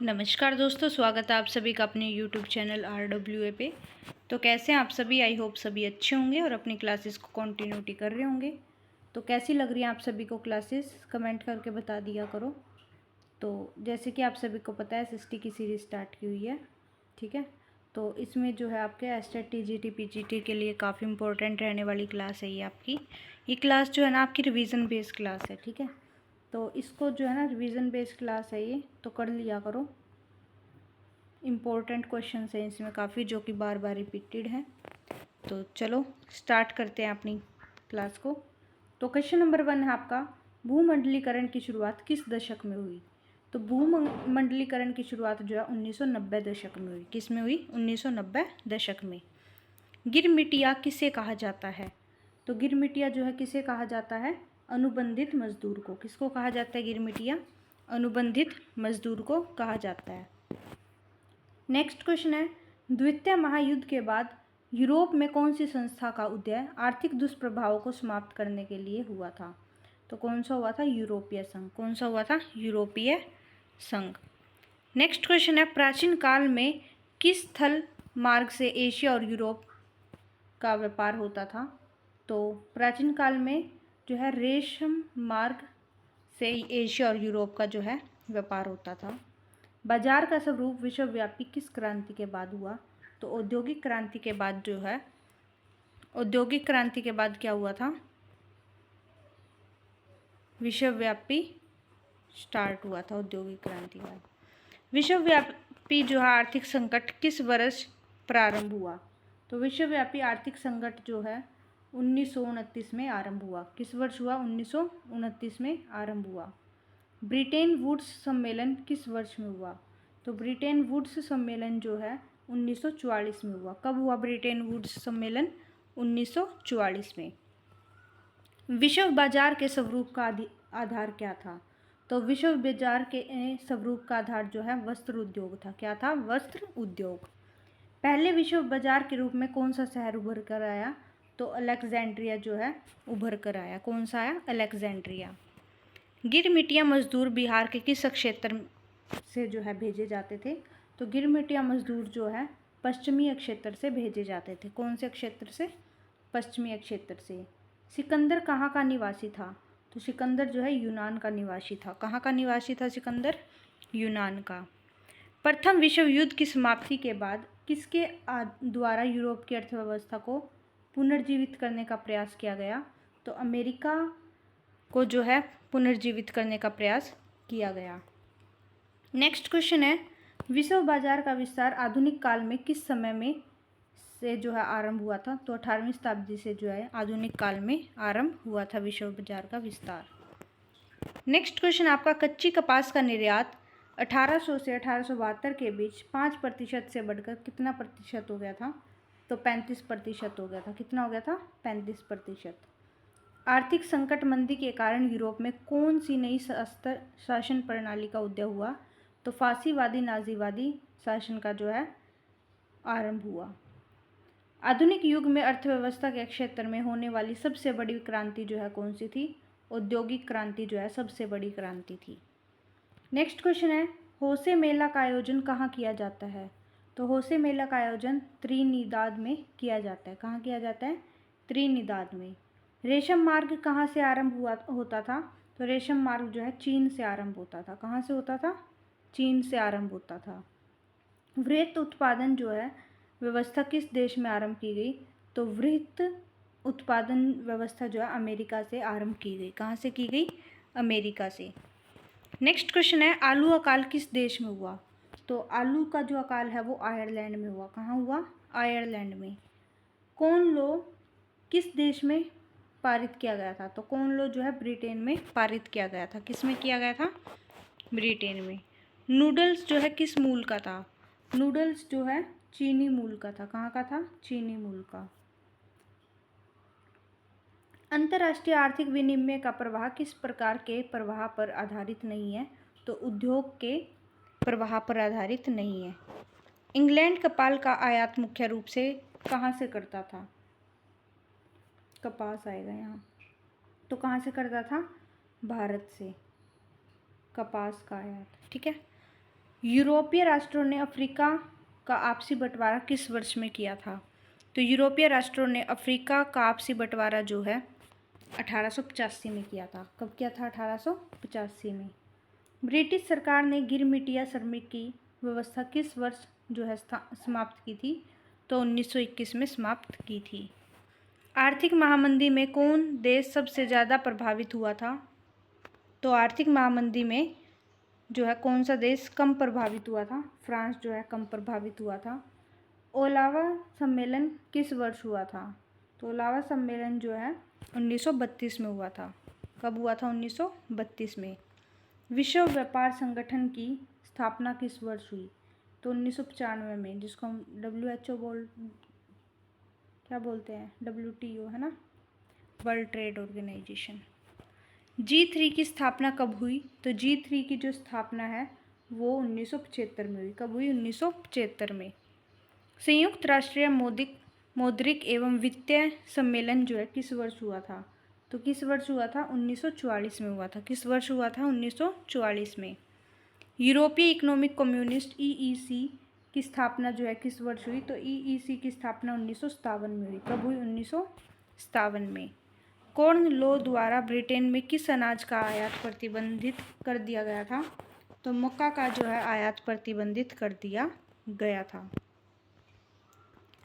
नमस्कार दोस्तों, स्वागत है आप सभी का अपने YouTube चैनल RWA पे। तो कैसे हैं आप सभी? आई होप सभी अच्छे होंगे और अपनी क्लासेस को कंटिन्यूटी कर रहे होंगे। तो कैसी लग रही हैं आप सभी को क्लासेस, कमेंट करके बता दिया करो। तो जैसे कि आप सभी को पता है SST की सीरीज़ स्टार्ट की हुई है, ठीक है। तो इसमें जो है आपके STAT TGT PGT के लिए काफ़ी इंपॉर्टेंट रहने वाली क्लास है ये आपकी। ये क्लास जो है ना आपकी रिवीजन बेस्ड क्लास है, ठीक है। तो इसको जो है ना रिवीजन बेस्ड क्लास है ये, तो कर लिया करो। इम्पोर्टेंट क्वेश्चन हैं इसमें काफ़ी, जो कि बार बार रिपीटेड हैं। तो चलो स्टार्ट करते हैं अपनी क्लास को। तो क्वेश्चन नंबर 1 है आपका, भूमंडलीकरण की शुरुआत किस दशक में हुई? तो भूमंडलीकरण की शुरुआत जो है 1990 दशक में हुई। किस में हुई? 1990 दशक में। गिरमिटिया किसे कहा जाता है? तो गिरमिटिया जो है किसे कहा जाता है? अनुबंधित मजदूर को। किसको कहा जाता है गिरमिटिया? अनुबंधित मजदूर को कहा जाता है। नेक्स्ट क्वेश्चन है, द्वितीय महायुद्ध के बाद यूरोप में कौन सी संस्था का उदय आर्थिक दुष्प्रभावों को समाप्त करने के लिए हुआ था? तो कौन सा हुआ था? यूरोपीय संघ। कौन सा हुआ था? यूरोपीय संघ। नेक्स्ट क्वेश्चन है, प्राचीन काल में किस स्थल मार्ग से एशिया और यूरोप का व्यापार होता था? तो प्राचीन काल में जो है रेशम मार्ग से एशिया और यूरोप का जो है व्यापार होता था। बाजार का स्वरूप विश्वव्यापी किस क्रांति के बाद हुआ? तो औद्योगिक क्रांति के बाद जो है, औद्योगिक क्रांति के बाद क्या हुआ था? विश्वव्यापी स्टार्ट हुआ था औद्योगिक क्रांति के बाद। विश्वव्यापी जो है आर्थिक संकट किस वर्ष प्रारंभ हुआ? तो विश्वव्यापी आर्थिक संकट जो है 1929 में आरंभ हुआ। किस वर्ष हुआ? 1929 में आरंभ हुआ। ब्रिटेन वुड्स सम्मेलन किस वर्ष में हुआ? तो ब्रिटेन वुड्स सम्मेलन जो है 1944 में हुआ। कब हुआ ब्रिटेन वुड्स सम्मेलन? 1944 में। विश्व बाजार के स्वरूप का आधार क्या था? तो विश्व बाजार के स्वरूप का आधार जो है वस्त्र उद्योग था। क्या था? वस्त्र उद्योग। पहले विश्व बाजार के रूप में कौन सा शहर उभर कर आया? तो अलेक्जेंड्रिया जो है उभर कर आया। कौन सा आया? अलेक्जेंड्रिया। गिरमिटिया मजदूर बिहार के किस क्षेत्र से जो है भेजे जाते थे? तो गिरमिटिया मजदूर जो है पश्चिमी क्षेत्र से भेजे जाते थे। कौन से क्षेत्र से? पश्चिमी क्षेत्र से। सिकंदर कहाँ का निवासी था? तो सिकंदर जो है यूनान का निवासी था। कहाँ का निवासी था सिकंदर? यूनान का। प्रथम विश्व युद्ध की समाप्ति के बाद किसके द्वारा यूरोप की अर्थव्यवस्था को पुनर्जीवित करने का प्रयास किया गया? तो अमेरिका को जो है पुनर्जीवित करने का प्रयास किया गया। नेक्स्ट क्वेश्चन है, विश्व बाजार का विस्तार आधुनिक काल में किस समय में से जो है आरंभ हुआ था? तो 18वीं शताब्दी से जो है आधुनिक काल में आरंभ हुआ था विश्व बाजार का विस्तार। नेक्स्ट क्वेश्चन आपका, कच्ची कपास का निर्यात 1800 से 1872 के बीच 5% से बढ़कर कितना प्रतिशत हो गया था? तो 35% हो गया था। कितना हो गया था? 35%। आर्थिक संकट मंदी के कारण यूरोप में कौन सी नई शासन प्रणाली का उदय हुआ? तो फासीवादी नाजीवादी शासन का जो है आरंभ हुआ। आधुनिक युग में अर्थव्यवस्था के क्षेत्र में होने वाली सबसे बड़ी क्रांति जो है कौन सी थी? औद्योगिक क्रांति जो है सबसे बड़ी क्रांति थी। नेक्स्ट क्वेश्चन है, होसे मेला का आयोजन कहाँ किया जाता है? तो होसे मेला का आयोजन त्रिनिदाद में किया जाता है। कहाँ किया जाता है? त्रिनिदाद में। रेशम मार्ग कहाँ से आरंभ होता था? तो रेशम मार्ग जो है चीन से आरंभ होता था। कहाँ से होता था? चीन से आरंभ होता था। वृहत उत्पादन जो है व्यवस्था किस देश में आरंभ की गई? तो वृहत उत्पादन व्यवस्था जो है अमेरिका से आरंभ की गई। कहाँ से की गई? अमेरिका से। नेक्स्ट क्वेश्चन है, आलू अकाल किस देश में हुआ? तो आलू का जो अकाल है वो आयरलैंड में हुआ। कहाँ हुआ? आयरलैंड में। कौन लॉ किस देश में पारित किया गया था? तो कौन लॉ जो है ब्रिटेन में पारित किया गया था। किस में किया गया था? ब्रिटेन में। नूडल्स जो है किस मूल का था? नूडल्स जो है चीनी मूल का था। कहाँ का था? चीनी मूल का। अंतर्राष्ट्रीय आर्थिक विनिमय का प्रवाह किस प्रकार के प्रवाह पर आधारित नहीं है? तो उद्योग के प्रवाह पर आधारित नहीं है। इंग्लैंड कपास का आयात मुख्य रूप से कहाँ से करता था? कपास आएगा यहाँ। तो कहाँ से करता था? भारत से कपास का आयात, ठीक है। यूरोपीय राष्ट्रों ने अफ्रीका का आपसी बंटवारा किस वर्ष में किया था? तो यूरोपीय राष्ट्रों ने अफ्रीका का आपसी बंटवारा जो है 1885 में किया था। कब किया था? 1885 में। ब्रिटिश सरकार ने गिरमिटिया श्रमिक की व्यवस्था किस वर्ष जो है समाप्त की थी? तो 1921 में समाप्त की थी। आर्थिक महामंदी में कौन देश सबसे ज़्यादा प्रभावित हुआ था? तो आर्थिक महामंदी में जो है कौन सा देश कम प्रभावित हुआ था? फ्रांस जो है कम प्रभावित हुआ था। ओलावा सम्मेलन किस वर्ष हुआ था? तो ओलावा सम्मेलन जो है 1932 में हुआ था। कब हुआ था? 1932 में। विश्व व्यापार संगठन की स्थापना किस वर्ष हुई? तो 1995 में, जिसको हम WHO क्या बोलते हैं? WTO है ना, वर्ल्ड ट्रेड ऑर्गेनाइजेशन। G3 की स्थापना कब हुई? तो G3 की जो स्थापना है वो 1975 में हुई। कब हुई? 1975 में। संयुक्त राष्ट्रीय मौद्रिक एवं वित्तीय सम्मेलन जो है किस वर्ष हुआ था? तो किस वर्ष हुआ था? 1944 में हुआ था। किस वर्ष हुआ था? 1944 में। यूरोपीय इकोनॉमिक कम्युनिस्ट EEC की स्थापना जो है किस वर्ष हुई? तो EEC की स्थापना 1957 में हुई। कब हुई? 1957 में। कॉर्न लॉ द्वारा ब्रिटेन में किस अनाज का आयात प्रतिबंधित कर दिया गया था? तो मक्का का जो है आयात प्रतिबंधित कर दिया गया था।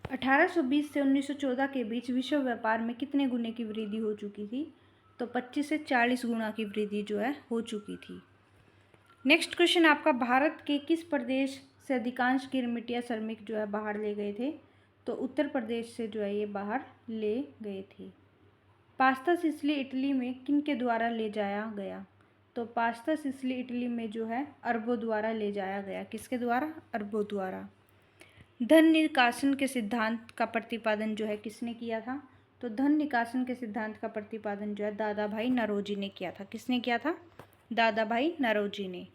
1820 से 1914 के बीच विश्व व्यापार में कितने गुने की वृद्धि हो चुकी थी? तो 25 से 40 गुना की वृद्धि जो है हो चुकी थी। नेक्स्ट क्वेश्चन आपका, भारत के किस प्रदेश से अधिकांश गिरमिटिया श्रमिक जो है बाहर ले गए थे? तो उत्तर प्रदेश से जो है ये बाहर ले गए थे। पास्ता सिसिली इटली में किन के द्वारा ले जाया गया? तो पास्ता सिसिली इटली में जो है अरबों द्वारा ले जाया गया। किसके द्वारा? अरबों द्वारा। धन निकासन के सिद्धांत का प्रतिपादन जो है किसने किया था? तो धन निकासन के सिद्धांत का प्रतिपादन जो है दादा भाई नौरोजी ने किया था। किसने किया था? दादा भाई नौरोजी ने।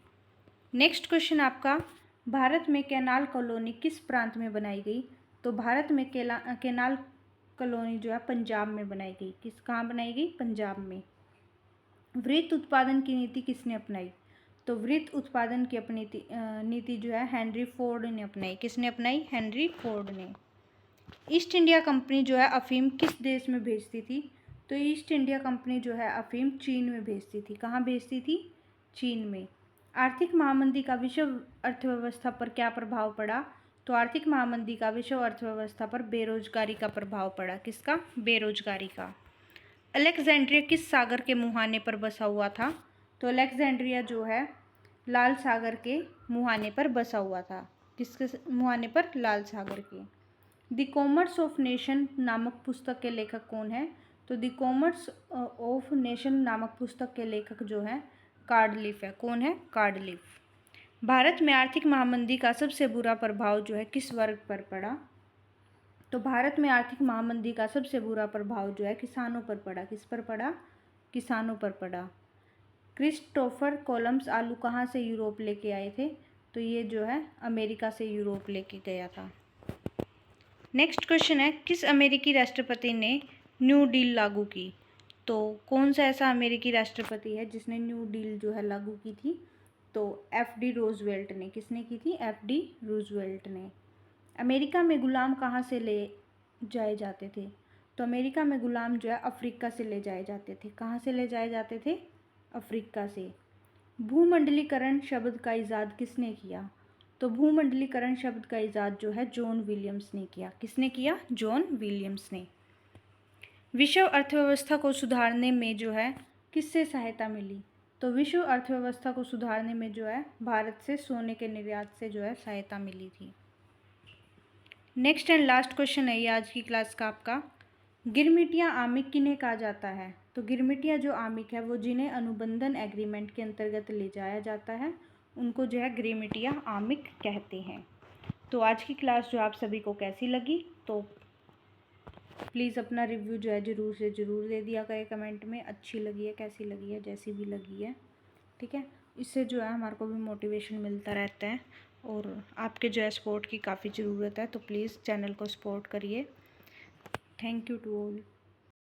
नेक्स्ट क्वेश्चन आपका, भारत में कैनाल कॉलोनी किस प्रांत में बनाई गई? तो भारत में कैनाल कॉलोनी जो है पंजाब में बनाई गई। कहाँ बनाई गई? पंजाब में। वृत्त उत्पादन की नीति किसने अपनाई? तो वृत्त उत्पादन की अपनी नीति जो है हेनरी फोर्ड ने अपनाई। किसने अपनाई? हेनरी फोर्ड ने। ईस्ट इंडिया कंपनी जो है अफीम किस देश में भेजती थी? तो ईस्ट इंडिया कंपनी जो है अफीम चीन में भेजती थी। कहाँ भेजती थी? चीन में। आर्थिक महामंदी का विश्व अर्थव्यवस्था पर क्या प्रभाव पड़ा? तो आर्थिक महामंदी का विश्व अर्थव्यवस्था पर बेरोजगारी का प्रभाव पड़ा। किसका? बेरोजगारी का। अलेक्जेंड्रिया किस सागर के मुहाने पर बसा हुआ था? तो अलेक्जेंड्रिया जो है लाल सागर के मुहाने पर बसा हुआ था। किसके मुहाने पर? लाल सागर के। द कॉमर्स ऑफ नेशन नामक पुस्तक के लेखक कौन है? तो द कॉमर्स ऑफ नेशन नामक पुस्तक के लेखक जो है कार्डलिफ है। कौन है? कार्डलिफ। भारत में आर्थिक महामंदी का सबसे बुरा प्रभाव जो है किस वर्ग पर पड़ा? तो भारत में आर्थिक महामंदी का सबसे बुरा प्रभाव जो है किसानों पर पड़ा। किस पर पड़ा? किसानों पर पड़ा। क्रिस्टोफर कोलंबस आलू कहाँ से यूरोप लेके आए थे? तो ये जो है अमेरिका से यूरोप लेके गया था। नेक्स्ट क्वेश्चन है, किस अमेरिकी राष्ट्रपति ने न्यू डील लागू की? तो कौन सा ऐसा अमेरिकी राष्ट्रपति है जिसने न्यू डील जो है लागू की थी? तो FD रूजवेल्ट ने। किसने की थी? FD रूजवेल्ट ने। अमेरिका में गुलाम कहाँ से ले जाए जाते थे? तो अमेरिका में गुलाम जो है अफ्रीका से ले जाए जाते थे। कहाँ से ले जाए जाते थे? अफ्रीका से। भूमंडलीकरण शब्द का इजाद किसने किया? तो भूमंडलीकरण शब्द का इजाद जो है जॉन विलियम्स ने किया। किसने किया? जॉन विलियम्स ने। विश्व अर्थव्यवस्था को सुधारने में जो है किससे सहायता मिली? तो विश्व अर्थव्यवस्था को सुधारने में जो है भारत से सोने के निर्यात से जो है सहायता मिली थी। नेक्स्ट एंड लास्ट क्वेश्चन है ये आज की क्लास का आपका, गिरमिटिया आमिक किन्हें कहा जाता है? तो गिरमिटिया जो आमिक है वो जिन्हें अनुबंधन एग्रीमेंट के अंतर्गत ले जाया जाता है उनको जो है गिरमिटिया आमिक कहते हैं। तो आज की क्लास जो आप सभी को कैसी लगी? तो प्लीज़ अपना रिव्यू जो है ज़रूर से ज़रूर दे दिया करें कमेंट में। अच्छी लगी है, कैसी लगी है, जैसी भी लगी है, ठीक है। इससे जो है हमारे को भी मोटिवेशन मिलता रहता है और आपके जो है सपोर्ट की काफ़ी ज़रूरत है। तो प्लीज़ चैनल को सपोर्ट करिए। Thank you to all.